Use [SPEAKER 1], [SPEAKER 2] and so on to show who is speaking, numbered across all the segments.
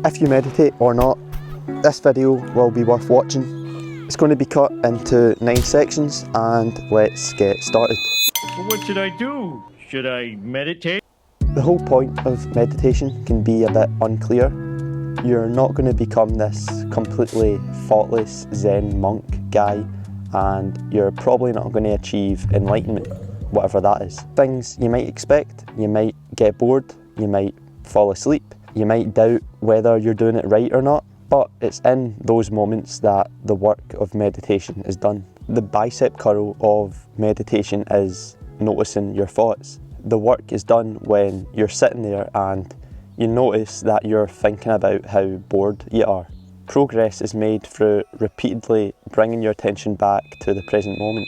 [SPEAKER 1] If you meditate or not, this video will be worth watching. It's going to be cut into 9 sections and let's get started.
[SPEAKER 2] Well, what should I do? Should I meditate?
[SPEAKER 1] The whole point of meditation can be a bit unclear. You're not going to become this completely thoughtless Zen monk guy, and you're probably not going to achieve enlightenment, whatever that is. Things you might expect: you might get bored, you might fall asleep, you might doubt whether you're doing it right or not, but it's in those moments that the work of meditation is done. The bicep curl of meditation is noticing your thoughts. The work is done when you're sitting there and you notice that you're thinking about how bored you are. Progress is made through repeatedly bringing your attention back to the present moment.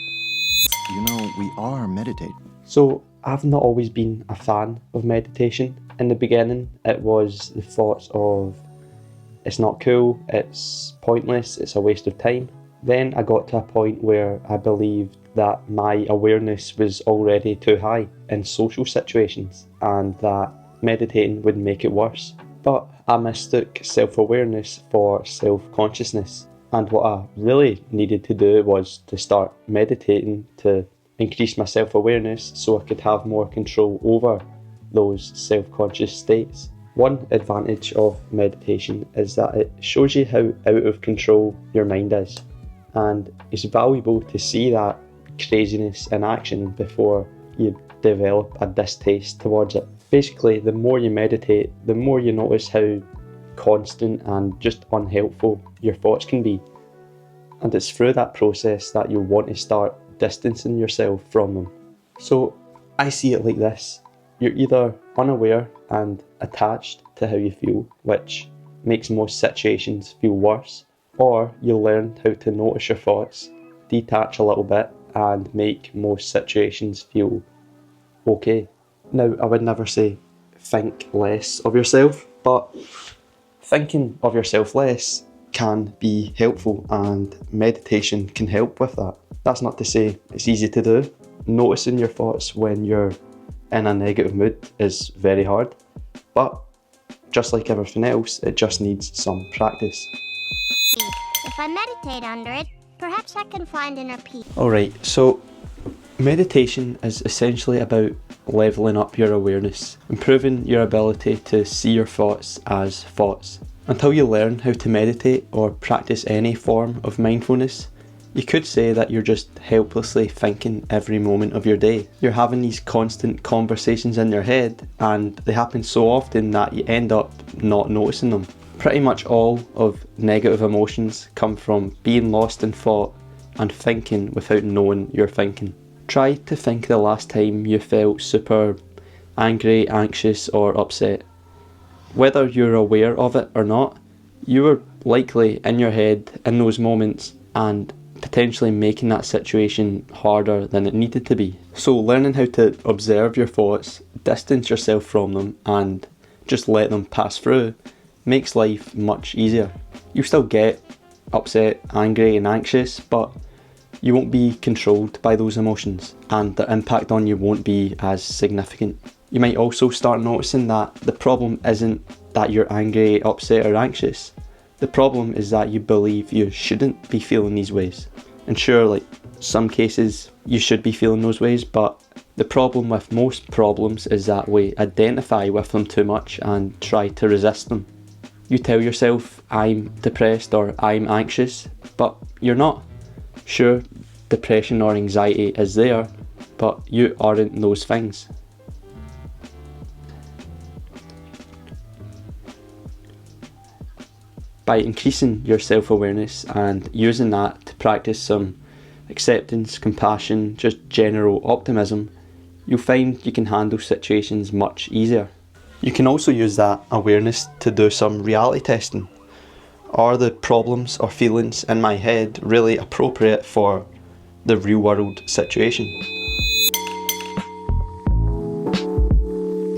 [SPEAKER 3] You know, we are meditating.
[SPEAKER 1] So, I've not always been a fan of meditation. In the beginning, it was the thoughts of, it's not cool, it's pointless, it's a waste of time. Then I got to a point where I believed that my awareness was already too high in social situations and that meditating would make it worse. But I mistook self-awareness for self-consciousness, and what I really needed to do was to start meditating to increase my self-awareness so I could have more control over those self-conscious states. One advantage of meditation is that it shows you how out of control your mind is, and it's valuable to see that craziness in action before you develop a distaste towards it. Basically, the more you meditate, the more you notice how constant and just unhelpful your thoughts can be. And it's through that process that you'll want to start distancing yourself from them. So I see it like this: you're either unaware and attached to how you feel, which makes most situations feel worse, or you learn how to notice your thoughts, detach a little bit, and make most situations feel okay. Now, I would never say think less of yourself, but thinking of yourself less can be helpful, and meditation can help with that. That's not to say it's easy to do. Noticing your thoughts when you're in a negative mood is very hard, but just like everything else, it just needs some practice.
[SPEAKER 4] If I meditate under it, perhaps I can find inner peace.
[SPEAKER 1] Alright, so meditation is essentially about leveling up your awareness, improving your ability to see your thoughts as thoughts. Until you learn how to meditate or practice any form of mindfulness, you could say that you're just helplessly thinking every moment of your day. You're having these constant conversations in your head, and they happen so often that you end up not noticing them. Pretty much all of negative emotions come from being lost in thought and thinking without knowing you're thinking. Try to think the last time you felt super angry, anxious, or upset. Whether you're aware of it or not, you were likely in your head in those moments and potentially making that situation harder than it needed to be. So learning how to observe your thoughts, distance yourself from them, and just let them pass through makes life much easier. You'll still get upset, angry, and anxious, but you won't be controlled by those emotions, and the impact on you won't be as significant. You might also start noticing that the problem isn't that you're angry, upset, or anxious. The problem is that you believe you shouldn't be feeling these ways. And sure, like some cases you should be feeling those ways, but the problem with most problems is that we identify with them too much and try to resist them. You tell yourself, I'm depressed or I'm anxious, but you're not. Sure, depression or anxiety is there, but you aren't those things. By increasing your self-awareness and using that to practice some acceptance, compassion, just general optimism, you'll find you can handle situations much easier. You can also use that awareness to do some reality testing. Are the problems or feelings in my head really appropriate for the real world situation?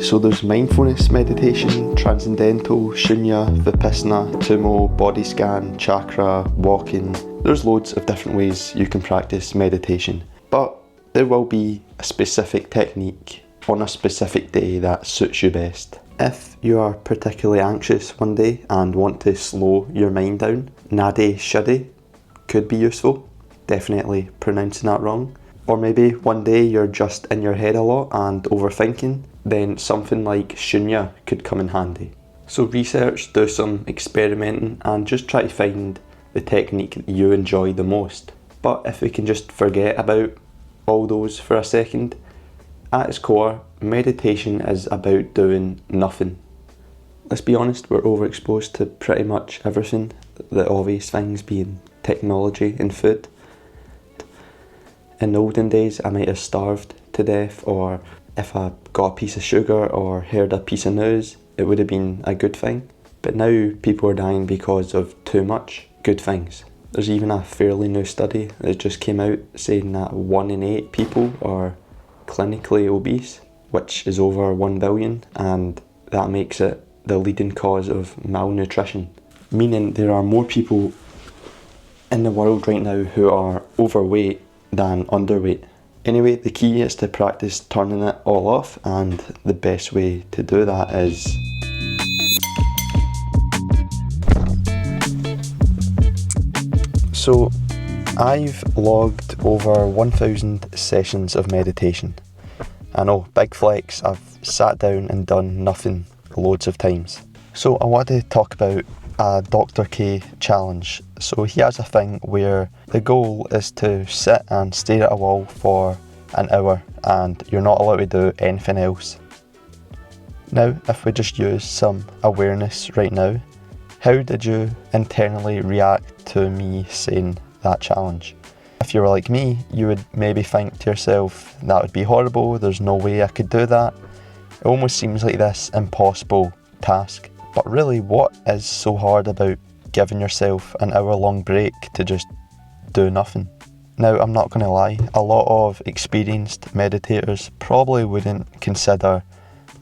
[SPEAKER 1] So there's mindfulness meditation, transcendental, shunya, vipassana, tumo, body scan, chakra, walking. There's loads of different ways you can practice meditation, but there will be a specific technique on a specific day that suits you best. If you are particularly anxious one day and want to slow your mind down, nade shade could be useful. Definitely pronouncing that wrong. Or maybe one day you're just in your head a lot and overthinking, then something like shunya could come in handy. So research, do some experimenting and just try to find the technique that you enjoy the most. But if we can just forget about all those for a second, at its core, meditation is about doing nothing. Let's be honest, we're overexposed to pretty much everything, the obvious things being technology and food. In the olden days, I might have starved to death, or if I got a piece of sugar or heard a piece of news, it would have been a good thing. But now people are dying because of too much good things. There's even a fairly new study that just came out saying that 1 in 8 people are clinically obese, which is over 1 billion, and that makes it the leading cause of malnutrition. Meaning there are more people in the world right now who are overweight than underweight. Anyway, the key is to practice turning it all off, and the best way to do that is so I've logged over 1,000 sessions of meditation. I know, big flex, I've sat down and done nothing loads of times. So I want to talk about a Dr. K challenge. So he has a thing where the goal is to sit and stare at a wall for an hour and you're not allowed to do anything else. Now, if we just use some awareness right now, how did you internally react to me saying that challenge? If you were like me, you would maybe think to yourself, that would be horrible, there's no way I could do that. It almost seems like this impossible task. But really, what is so hard about giving yourself an hour-long break to just do nothing? Now, I'm not going to lie, a lot of experienced meditators probably wouldn't consider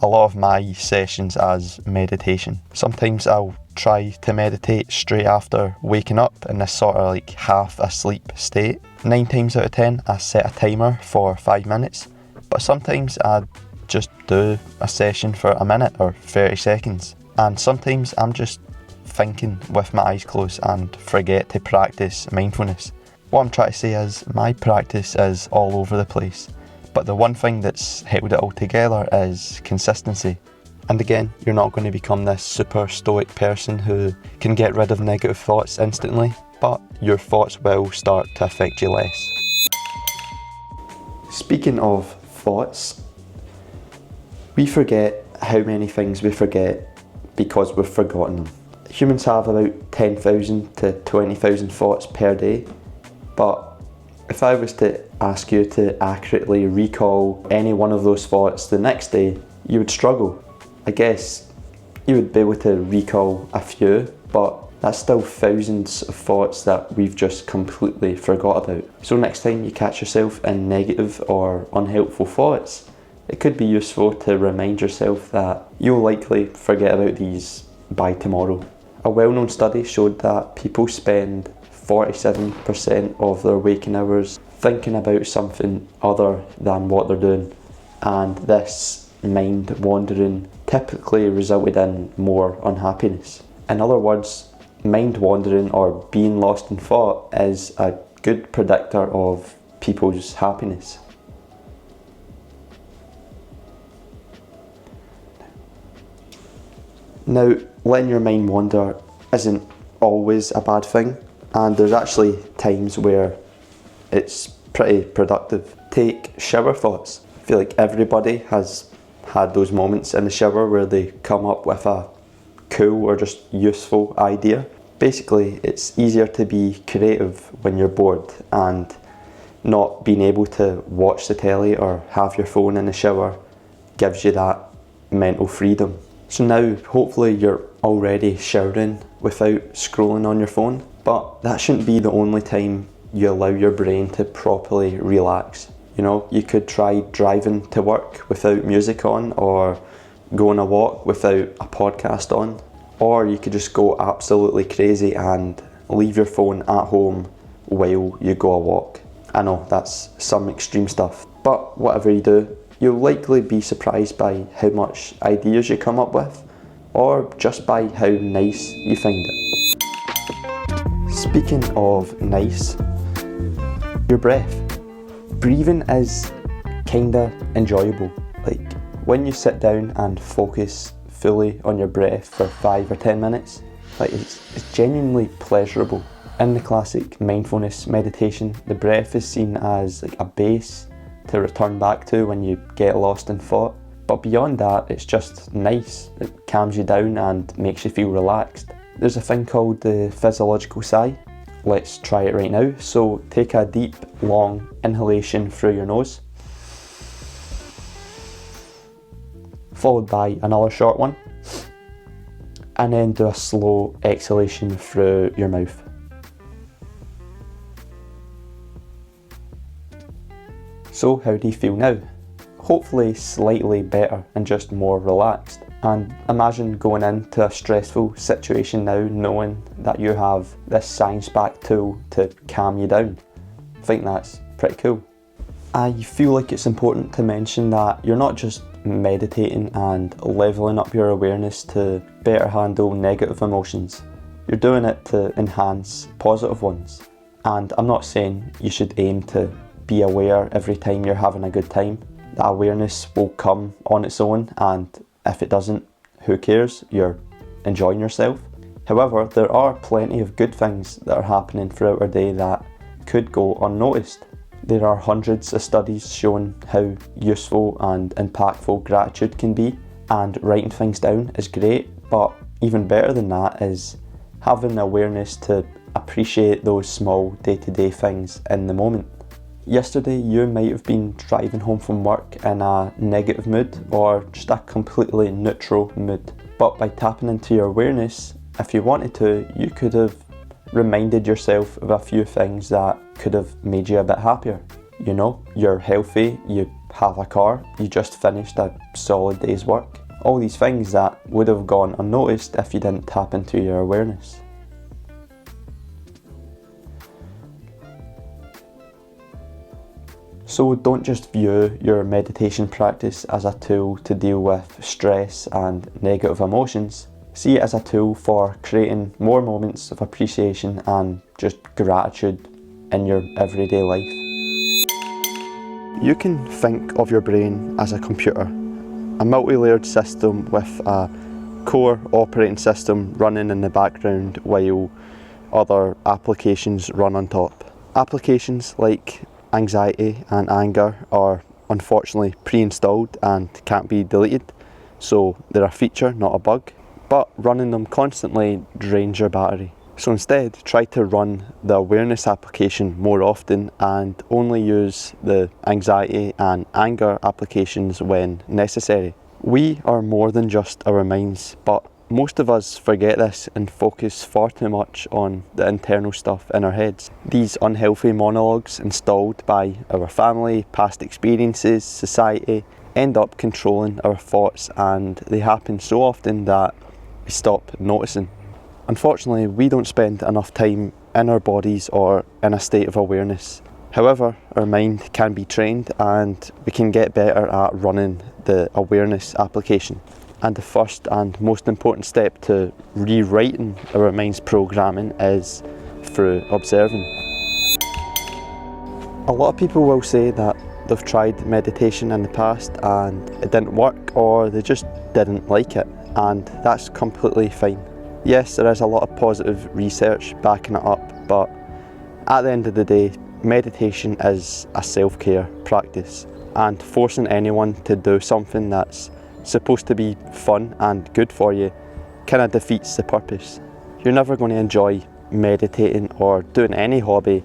[SPEAKER 1] a lot of my sessions as meditation. Sometimes I'll try to meditate straight after waking up in this sort of like half asleep state. 9 times out of 10, I set a timer for 5 minutes, but sometimes I just do a session for a minute or 30 seconds. And sometimes I'm just thinking with my eyes closed and forget to practice mindfulness. What I'm trying to say is my practice is all over the place, but the one thing that's held it all together is consistency. And again, you're not going to become this super stoic person who can get rid of negative thoughts instantly, but your thoughts will start to affect you less. Speaking of thoughts, we forget how many things we forget because we've forgotten them. Humans have about 10,000 to 20,000 thoughts per day, but if I was to ask you to accurately recall any one of those thoughts the next day, you would struggle. I guess you would be able to recall a few, but that's still thousands of thoughts that we've just completely forgot about. So next time you catch yourself in negative or unhelpful thoughts, it could be useful to remind yourself that you'll likely forget about these by tomorrow. A well-known study showed that people spend 47% of their waking hours thinking about something other than what they're doing, and this mind wandering typically resulted in more unhappiness. In other words, mind wandering or being lost in thought is a good predictor of people's happiness. Now, letting your mind wander isn't always a bad thing, and there's actually times where it's pretty productive. Take shower thoughts. I feel like everybody has had those moments in the shower where they come up with a cool or just useful idea. Basically, it's easier to be creative when you're bored, and not being able to watch the telly or have your phone in the shower gives you that mental freedom. So now, hopefully you're already showering without scrolling on your phone, but that shouldn't be the only time you allow your brain to properly relax. You know, you could try driving to work without music on, or go on a walk without a podcast on, or you could just go absolutely crazy and leave your phone at home while you go a walk. I know that's some extreme stuff, but whatever you do, You'll likely be surprised by how much ideas you come up with, or just by how nice you find it. Speaking of nice, your breath. Breathing is kinda enjoyable. Like when you sit down and focus fully on your breath for 5 or 10 minutes, like it's genuinely pleasurable. In the classic mindfulness meditation, the breath is seen as like a base to return back to when you get lost in thought. But beyond that, it's just nice. It calms you down and makes you feel relaxed. There's a thing called the physiological sigh. Let's try it right now. So take a deep, long inhalation through your nose, followed by another short one, and then do a slow exhalation through your mouth. So how do you feel now? Hopefully slightly better and just more relaxed. And imagine going into a stressful situation now knowing that you have this science-backed tool to calm you down. I think that's pretty cool. I feel like it's important to mention that you're not just meditating and leveling up your awareness to better handle negative emotions. You're doing it to enhance positive ones. And I'm not saying you should aim to be aware every time you're having a good time. That awareness will come on its own, and if it doesn't, who cares? You're enjoying yourself. However, there are plenty of good things that are happening throughout our day that could go unnoticed. There are hundreds of studies showing how useful and impactful gratitude can be, and writing things down is great, but even better than that is having awareness to appreciate those small day-to-day things in the moment. Yesterday you might have been driving home from work in a negative mood or just a completely neutral mood, but by tapping into your awareness, if you wanted to, you could have reminded yourself of a few things that could have made you a bit happier. You know, you're healthy, you have a car, you just finished a solid day's work. All these things that would have gone unnoticed if you didn't tap into your awareness. So don't just view your meditation practice as a tool to deal with stress and negative emotions. See it as a tool for creating more moments of appreciation and just gratitude in your everyday life. You can think of your brain as a computer, a multi-layered system with a core operating system running in the background while other applications run on top. Applications like anxiety and anger are unfortunately pre-installed and can't be deleted, so they're a feature, not a bug. But running them constantly drains your battery. So instead, try to run the awareness application more often and only use the anxiety and anger applications when necessary. We are more than just our minds, but most of us forget this and focus far too much on the internal stuff in our heads. These unhealthy monologues installed by our family, past experiences, society, end up controlling our thoughts, and they happen so often that we stop noticing. Unfortunately, we don't spend enough time in our bodies or in a state of awareness. However, our mind can be trained and we can get better at running the awareness application. And the first and most important step to rewriting our mind's programming is through observing. A lot of people will say that they've tried meditation in the past and it didn't work, or they just didn't like it, and that's completely fine. Yes, there is a lot of positive research backing it up, but at the end of the day, meditation is a self-care practice, and forcing anyone to do something that's supposed to be fun and good for you kind of defeats the purpose. You're never going to enjoy meditating or doing any hobby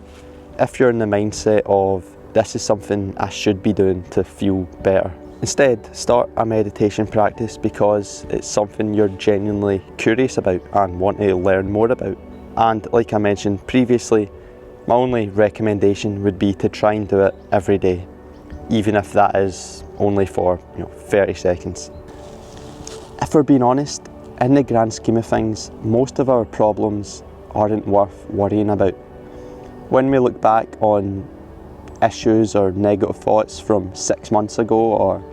[SPEAKER 1] if you're in the mindset of this is something I should be doing to feel better. Instead, start a meditation practice because it's something you're genuinely curious about and want to learn more about. And like I mentioned previously, my only recommendation would be to try and do it every day, even if that is only for 30 seconds. If we're being honest, in the grand scheme of things, most of our problems aren't worth worrying about. When we look back on issues or negative thoughts from 6 months ago or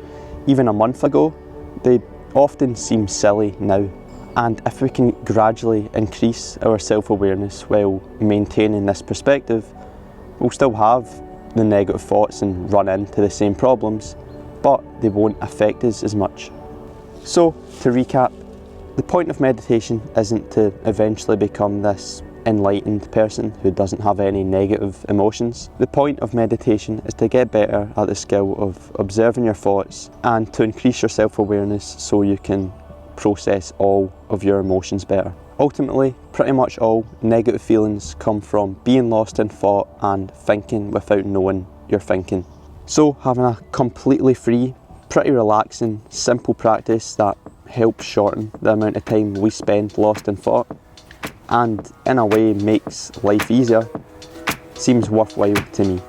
[SPEAKER 1] even a month ago, they often seem silly now. And if we can gradually increase our self-awareness while maintaining this perspective, we'll still have the negative thoughts and run into the same problems, but they won't affect us as much. So, to recap, the point of meditation isn't to eventually become this enlightened person who doesn't have any negative emotions. The point of meditation is to get better at the skill of observing your thoughts and to increase your self-awareness so you can process all of your emotions better. Ultimately, pretty much all negative feelings come from being lost in thought and thinking without knowing you're thinking. So having a completely free, pretty relaxing, simple practice that helps shorten the amount of time we spend lost in thought and in a way makes life easier seems worthwhile to me.